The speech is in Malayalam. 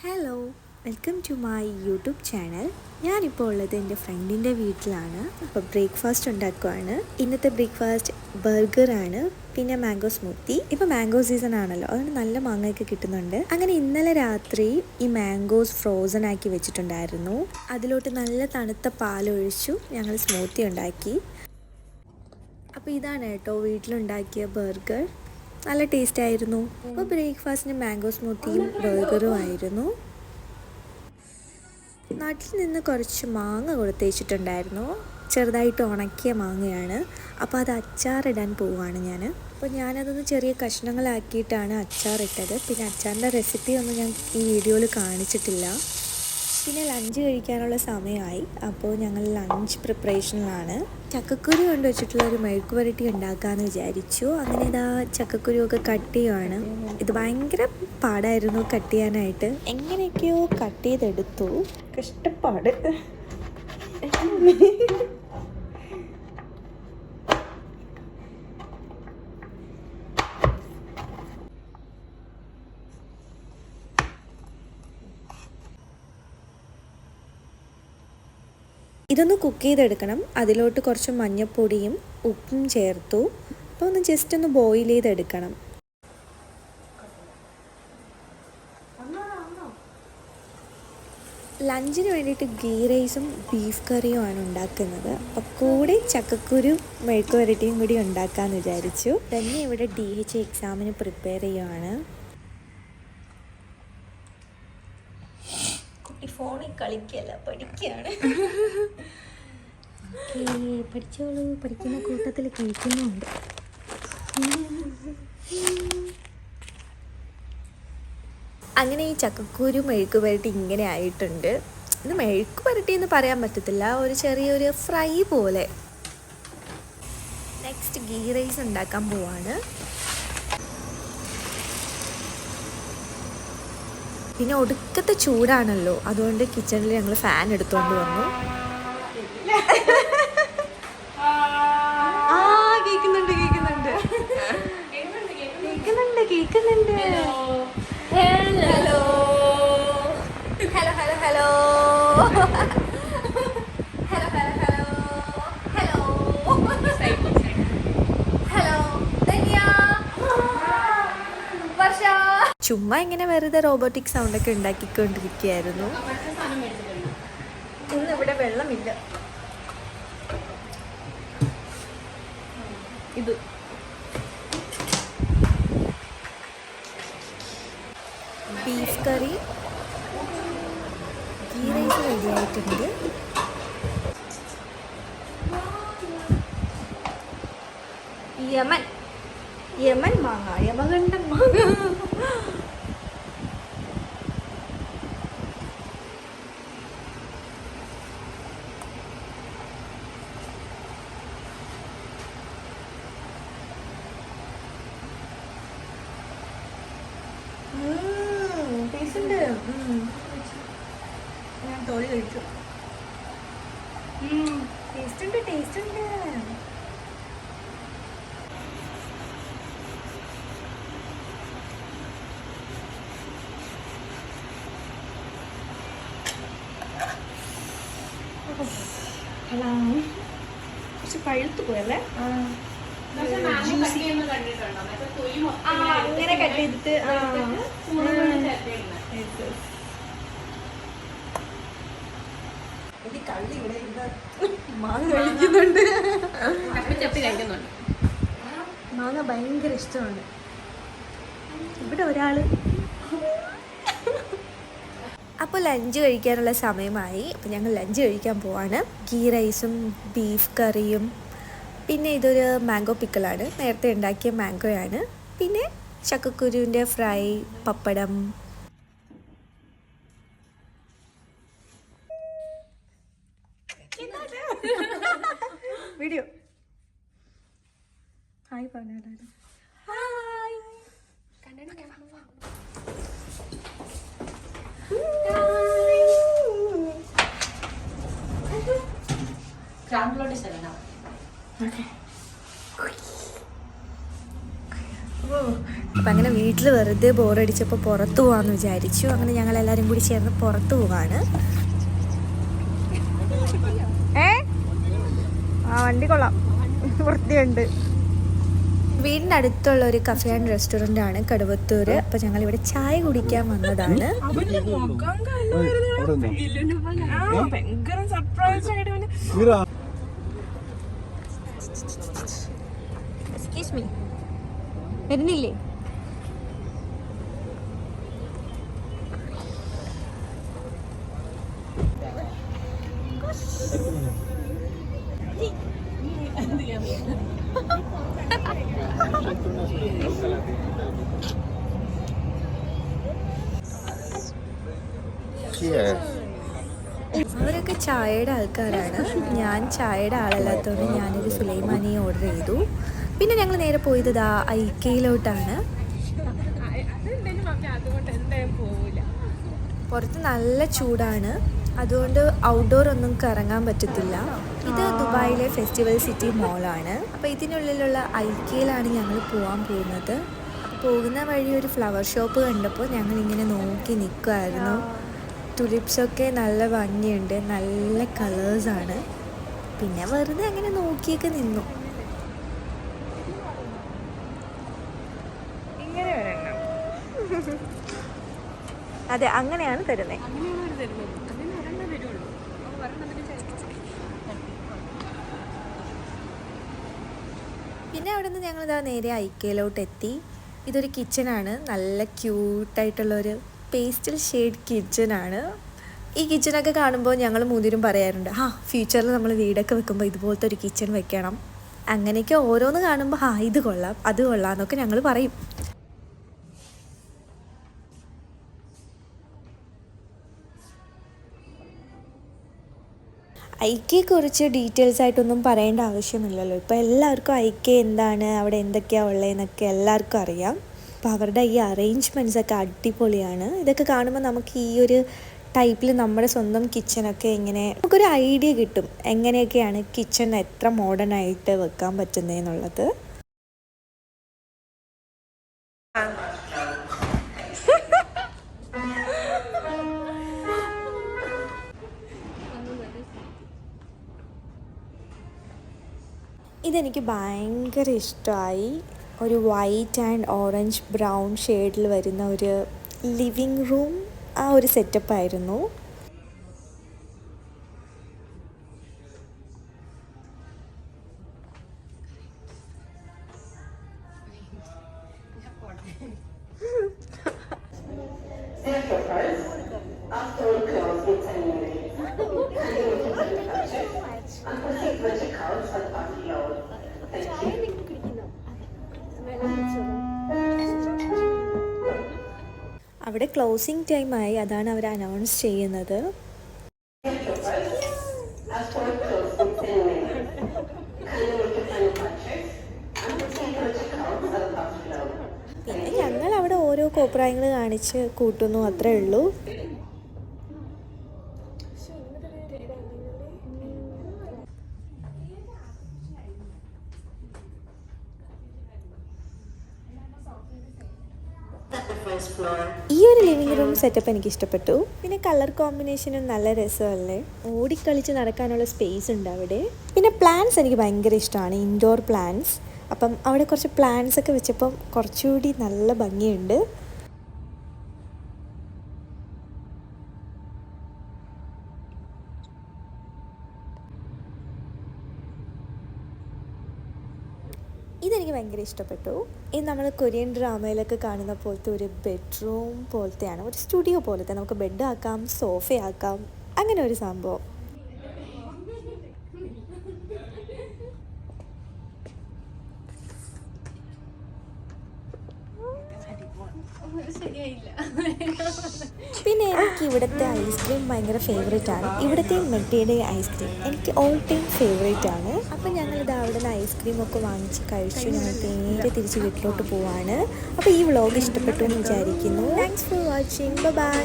Hello, welcome to my YouTube channel. ഞാനിപ്പോൾ ഉള്ളത് എൻ്റെ ഫ്രണ്ടിൻ്റെ വീട്ടിലാണ്. അപ്പോൾ ബ്രേക്ക്ഫാസ്റ്റ് ഉണ്ടാക്കുവാണ്. ഇന്നത്തെ ബ്രേക്ക്ഫാസ്റ്റ് ബർഗറാണ്, പിന്നെ മാംഗോ സ്മൂത്തി. ഇപ്പോൾ മാംഗോ സീസൺ ആണല്ലോ, അതുകൊണ്ട് നല്ല മാങ്ങയൊക്കെ കിട്ടുന്നുണ്ട്. അങ്ങനെ ഇന്നലെ രാത്രി ഈ മാംഗോസ് ഫ്രോസൺ ആക്കി വെച്ചിട്ടുണ്ടായിരുന്നു. അതിലോട്ട് നല്ല തണുത്ത പാലൊഴിച്ചു ഞങ്ങൾ സ്മൂത്തി ഉണ്ടാക്കി. അപ്പോൾ ഇതാണ് കേട്ടോ വീട്ടിലുണ്ടാക്കിയ ബർഗർ. നല്ല ടേസ്റ്റ് ആയിരുന്നു. അപ്പോൾ ബ്രേക്ക്ഫാസ്റ്റിന് മാംഗോ സ്മൂത്തിയും ബർഗറും ആയിരുന്നു. നാട്ടിൽ നിന്ന് കുറച്ച് മാങ്ങ കൊടുത്തേച്ചിട്ടുണ്ടായിരുന്നു. ചെറുതായിട്ട് ഉണക്കിയ മാങ്ങയാണ്. അപ്പോൾ അത് അച്ചാറിടാൻ പോവുകയാണ് ഞാൻ. അപ്പോൾ ഞാനതൊന്ന് ചെറിയ കഷ്ണങ്ങളാക്കിയിട്ടാണ് അച്ചാറിട്ടത്. പിന്നെ അച്ചാറിൻ്റെ റെസിപ്പി ഒന്നും ഞാൻ ഈ വീഡിയോയിൽ കാണിച്ചിട്ടില്ല. പിന്നെ ലഞ്ച് കഴിക്കാനുള്ള സമയമായി. അപ്പോൾ ഞങ്ങൾ ലഞ്ച് പ്രിപ്പറേഷനിലാണ്. ചക്കക്കുരു കൊണ്ട് വെച്ചിട്ടുള്ള ഒരു മെഴുക്ക് പുരട്ടി ഉണ്ടാക്കാമെന്ന് വിചാരിച്ചു. അങ്ങനെ ഇതാ ചക്കക്കുരുവൊക്കെ കട്ട് ചെയ്യുവാണ്. ഇത് ഭയങ്കര പാടായിരുന്നു കട്ട് ചെയ്യാനായിട്ട്. എങ്ങനെയൊക്കെയോ കട്ട് ചെയ്തെടുത്തു. കഷ്ടപ്പാട്. ഇതൊന്ന് കുക്ക് ചെയ്തെടുക്കണം. അതിലോട്ട് കുറച്ച് മഞ്ഞൾപ്പൊടിയും ഉപ്പും ചേർത്തു. അപ്പോൾ ഒന്ന് ജസ്റ്റ് ഒന്ന് ബോയിൽ ചെയ്തെടുക്കണം. ലഞ്ചിന് വേണ്ടിയിട്ട് ഗീ റൈസും ബീഫ് കറിയുമാണ് ഉണ്ടാക്കുന്നത്. അപ്പോൾ കൂടെ ചക്കക്കുരു മെഴുക്ക് പുരട്ടിയും കൂടി ഉണ്ടാക്കാമെന്ന് വിചാരിച്ചു. തന്നെ ഇവിടെ DH എക്സാമിന് പ്രിപ്പയർ ചെയ്യുവാണ്. ഫോണിൽ കളിക്കല്ല, പഠിക്കുകയാണ്. പഠിച്ചോളൂ, പഠിക്കുന്ന കൂട്ടത്തിൽ കഴിക്കുന്നുണ്ട്. അങ്ങനെ ഈ ചക്കക്കുരു മെഴുക്ക് പുരട്ടി ഇങ്ങനെ ആയിട്ടുണ്ട്. ഇത് മെഴുക്ക് പുരട്ടി എന്ന് പറയാൻ പറ്റത്തില്ല, ഒരു ചെറിയൊരു ഫ്രൈ പോലെ. നെക്സ്റ്റ് ഗീ റൈസ് ഉണ്ടാക്കാൻ പോവാണ്. പിന്നെ ഒടുക്കത്തെ ചൂടാണല്ലോ, അതുകൊണ്ട് കിച്ചണിൽ ഞങ്ങൾ ഫാൻ എടുത്തുകൊണ്ട് വന്നു. കേൾക്കുന്നുണ്ട് കേൾക്കുന്നുണ്ട് കേൾക്കുന്നുണ്ട് കേൾക്കുന്നുണ്ട്. ഹലോ ഹലോ ഹലോ ഹലോ ചുമ്മാ ഇങ്ങനെ വെറുതെ റോബോട്ടിക് സൗണ്ടൊക്കെ ഉണ്ടാക്കിക്കൊണ്ടിരിക്കുകയായിരുന്നു. ഇന്ന് ഇവിടെ വെള്ളമില്ല. ഇത് ബീഫ് കറി, ഗീ റൈസ് റെഡി ആയിട്ടുണ്ട്. യമൻ മാങ്ങ, യമകണ്ഠൻ മാങ്ങ. ടേസ്റ്റ് ഉണ്ട്. ഞാൻ തോല് കഴിച്ചു. ടേസ്റ്റ് ഉണ്ട്, ടേസ്റ്റ് ഉണ്ട്. കുറച്ച് പഴുത്തു പോയല്ലേ. അങ്ങനെ കട്ട് ചെയ്തിട്ട് കള്ളി ഇവിടെ മാങ്ങ കഴിക്കുന്നുണ്ട്. മാങ്ങ ഭയങ്കര ഇഷ്ടമാണ്. ഇവിടെ ഒരാള്. അപ്പോൾ ലഞ്ച് കഴിക്കാനുള്ള സമയമായി. അപ്പോൾ ഞങ്ങൾ ലഞ്ച് കഴിക്കാൻ പോവാണ്. ഗീ റൈസും ബീഫ് കറിയും, പിന്നെ ഇതൊരു മാംഗോ പിക്കിളാണ്, നേരത്തെ ഉണ്ടാക്കിയ മാംഗോയാണ്. പിന്നെ ചക്കക്കുരുവിൻ്റെ ഫ്രൈ, പപ്പടം. വീഡിയോ ഹായ് പറഞ്ഞാലും ഹായ് അപ്പം അങ്ങനെ വീട്ടിൽ വെറുതെ ബോറടിച്ചപ്പോൾ പുറത്ത് പോകാമെന്ന് വിചാരിച്ചു. അങ്ങനെ ഞങ്ങളെല്ലാവരും കൂടി ചേർന്ന് പുറത്ത് പോവാണ്. വണ്ടി കൊള്ളാം, വൃത്തിയുണ്ട്. വീടിൻ്റെ അടുത്തുള്ള ഒരു കഫേ ആൻഡ് റെസ്റ്റോറൻ്റ് ആണ് കടുവത്തൂർ. അപ്പോൾ ഞങ്ങളിവിടെ ചായ കുടിക്കാൻ വന്നതാണ്. വരുന്നില്ലേ? അവരൊക്കെ ചായയുടെ ആൾക്കാരാണ്. ഞാൻ ചായയുടെ ആളല്ലാത്തതുകൊണ്ട് ഞാനൊരു സുലൈമാനി ഓർഡർ ചെയ്തു. പിന്നെ ഞങ്ങൾ നേരെ പോയത് ഐക്കയിലോട്ടാണ്. പുറത്ത് നല്ല ചൂടാണ്, അതുകൊണ്ട് ഔട്ട്ഡോർ ഒന്നും കറങ്ങാൻ പറ്റത്തില്ല. ഇത് ദുബായിലെ ഫെസ്റ്റിവൽ സിറ്റി മോളാണ്. അപ്പോൾ ഇതിനുള്ളിലുള്ള ഐക്കയിലാണ് ഞങ്ങൾ പോകാൻ പോകുന്നത്. പോകുന്ന വഴി ഒരു ഫ്ലവർ ഷോപ്പ് കണ്ടപ്പോൾ ഞങ്ങളിങ്ങനെ നോക്കി നിൽക്കുമായിരുന്നു. ടുലിപ്സൊക്കെ നല്ല ഭംഗിയുണ്ട്, നല്ല കളേഴ്സാണ്. പിന്നെ വെറുതെ അങ്ങനെ നോക്കിയൊക്കെ നിന്നു. ഇങ്ങനെ വരണം. അതെ, അങ്ങനെയാണ് തരുന്നത്. പിന്നെ അവിടെ നിന്ന് ഞങ്ങൾ നേരെ ഐക്കയിലോട്ട് എത്തി. ഇതൊരു കിച്ചണാണ്, നല്ല ക്യൂട്ടായിട്ടുള്ളൊരു പേസ്റ്റൽ ഷെയ്ഡ് കിച്ചണാണ്. ഈ കിച്ചണൊക്കെ കാണുമ്പോൾ ഞങ്ങൾ മുതിരും പറയാറുണ്ട്, ഫ്യൂച്ചറിൽ നമ്മൾ വീടൊക്കെ വെക്കുമ്പോൾ ഇതുപോലത്തെ ഒരു കിച്ചൺ വെക്കണം. അങ്ങനെയൊക്കെ ഓരോന്ന് കാണുമ്പോൾ ഇത് കൊള്ളാം അത് കൊള്ളാം എന്നൊക്കെ ഞങ്ങൾ പറയും. ഐക്കയെക്കുറിച്ച് ഡീറ്റെയിൽസ് ആയിട്ടൊന്നും പറയേണ്ട ആവശ്യമില്ലല്ലോ. ഇപ്പോൾ എല്ലാവർക്കും ഐക്യ എന്താണ്, അവിടെ എന്തൊക്കെയാണ് ഉള്ളതെന്നൊക്കെ എല്ലാവർക്കും അറിയാം. അപ്പോൾ അവരുടെ ഈ അറേഞ്ച്മെൻറ്റ്സൊക്കെ അടിപൊളിയാണ്. ഇതൊക്കെ കാണുമ്പോൾ നമുക്ക് ഈ ഒരു ടൈപ്പിൽ നമ്മുടെ സ്വന്തം കിച്ചണൊക്കെ ഇങ്ങനെ നമുക്കൊരു ഐഡിയ കിട്ടും, എങ്ങനെയൊക്കെയാണ് കിച്ചൺ എത്ര മോഡേൺ ആയിട്ട് വെക്കാൻ പറ്റുന്നതെന്നുള്ളത്. ഇതെനിക്ക് ഭയങ്കര ഇഷ്ടമായി. ഒരു വൈറ്റ് ആൻഡ് ഓറഞ്ച് ബ്രൗൺ ഷെയ്ഡിൽ വരുന്ന ഒരു ലിവിങ് റൂം, ആ ഒരു സെറ്റപ്പായിരുന്നു. അവിടെ ക്ലോസിംഗ് ടൈമായി, അതാണ് അവർ അനൗൺസ് ചെയ്യുന്നത്. പിന്നെ ഞങ്ങൾ അവിടെ ഓരോ കോപ്രായങ്ങൾ കാണിച്ച് കൂട്ടുന്നു, അത്രേ ഉള്ളൂ. ഈ ഒരു ലിവിങ് റൂം സെറ്റപ്പ് എനിക്ക് ഇഷ്ടപ്പെട്ടു. പിന്നെ കളർ കോമ്പിനേഷനും നല്ല രസമല്ലേ, ഓടിക്കളിച്ച് നടക്കാനുള്ള സ്പേസ് ഉണ്ട് അവിടെ. പിന്നെ പ്ലാന്റ്സ് എനിക്ക് ഭയങ്കര ഇഷ്ടമാണ്, ഇൻഡോർ പ്ലാന്റ്സ്. അപ്പം അവിടെ കുറച്ച് പ്ലാന്റ്സ് ഒക്കെ വെച്ചപ്പം കുറച്ചുകൂടി നല്ല ഭംഗിയുണ്ട്. ഇതെനിക്ക് ഭയങ്കര ഇഷ്ടപ്പെട്ടു. ഇത് നമ്മൾ കൊറിയൻ ഡ്രാമയിലൊക്കെ കാണുന്ന പോലത്തെ ഒരു ബെഡ്റൂം പോലത്തെയാണ്, ഒരു സ്റ്റുഡിയോ പോലത്തെ. നമുക്ക് ബെഡ് ആക്കാം, സോഫ ആക്കാം, അങ്ങനെ ഒരു സംഭവം. പിന്നെ എനിക്ക് ഇവിടുത്തെ ഐസ്ക്രീം ഭയങ്കര ഫേവറേറ്റ് ആണ്. ഇവിടുത്തെ മെട്ടിയുടെ ഐസ്ക്രീം എനിക്ക് ഓൾ ടൈം ഫേവറേറ്റ് ആണ്. അപ്പം ഞങ്ങളിത് അവിടെ നിന്ന് ഐസ്ക്രീമൊക്കെ വാങ്ങിച്ച് കഴിച്ചു. ഞങ്ങൾ നേരെ തിരിച്ച് വീട്ടിലോട്ട് പോവാണ്. അപ്പോൾ ഈ വ്ളോഗ് ഇഷ്ടപ്പെട്ടു എന്ന് വിചാരിക്കുന്നു. Thanks for watching. ബൈ.